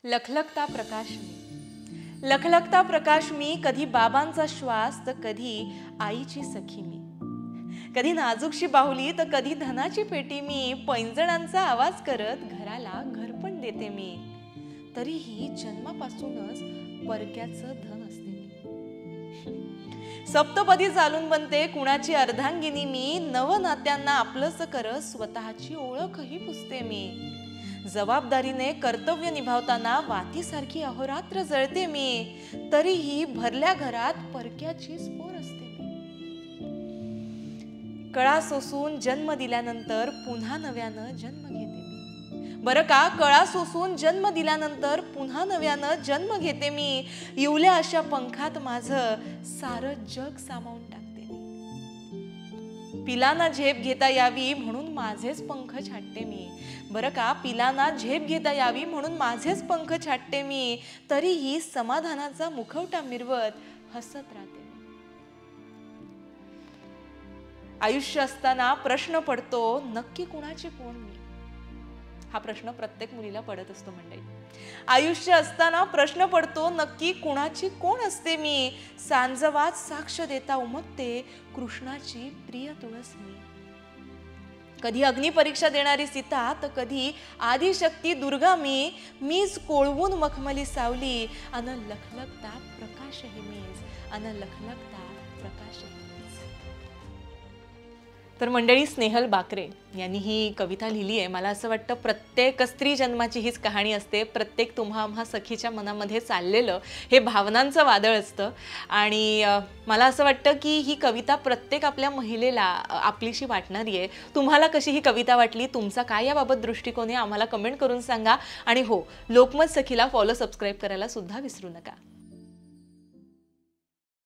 लखलखता प्रकाश मी, लखलखता प्रकाश मी, कधी बाबांचा श्वास तर कधी आईची सखी मी, कधी नाजूकशी बाहुली तर कधी धनाची पेटी मी, पैंजणांचा आवाज करत घराला घरपण देते मी, तरीही जन्मापासूनच परक्याचं धन असते मी. सप्तपदी चालून बनते कुणाची अर्धांगिनी मी, नवनात्यांना आपलंस करत स्वतःची ओळखही पुसते मी. जबाबदारीने कर्तव्य निभावताना वातीसारखी अहोरात्र जळते मी, तरीही भरल्या घरात परक्याची स्फोर असते मी. कळा सोसून जन्म दिल्यानंतर पुन्हा नव्यानं जन्म घेते मी. बरं का, कळा सोसून जन्म दिल्यानंतर पुन्हा नव्यानं जन्म घेते मी. इवल्या अशा पंखात माझं सारं जग सामावून टाकते मी. पिलांना झेप घेता यावी म्हणून माझेच पंख छाटते मी. बरं का, पिलांना झेप घेता यावी म्हणून माझेच पंख छाटते मी, तरीही समाधानाचा मुखवटा मिरवत हसत राहते मी. आयुष्य असताना प्रश्न पडतो, नक्की कुणाची कोण मी? हा प्रश्न प्रत्येक मुलीला पडत असतो मंडळी. आयुष्य असताना प्रश्न पडतो, नक्की कुणाची कोण असते मी? सांजवात साक्ष देता उमगते कृष्णाची प्रिय तुळस मी. कधी अग्निपरीक्षा देणारी सीता तर कधी आदिशक्ती दुर्गा मी. मीच कोळवून मखमली सावली अन लखलखता प्रकाशही मीच, अन लखलखता प्रकाशही मीच. तर मंडळी, स्नेहल बाकरे यांनी ही कविता लिहिली आहे. मला असं वाटतं प्रत्येक स्त्री जन्माची हीच कहाणी असते. प्रत्येक तुम्हा आम्हा सखीच्या मनामध्ये चाललेलं हे भावनांचं वादळ असतं. आणि मला असं वाटतं की ही कविता प्रत्येक आपल्या महिलेला आपलीशी वाटणारी आहे. तुम्हाला कशी ही कविता वाटली, तुमचा काय याबाबत दृष्टिकोन आहे, आम्हाला कमेंट करून सांगा. आणि हो, लोकमत सखीला फॉलो सबस्क्राईब करायला सुद्धा विसरू नका.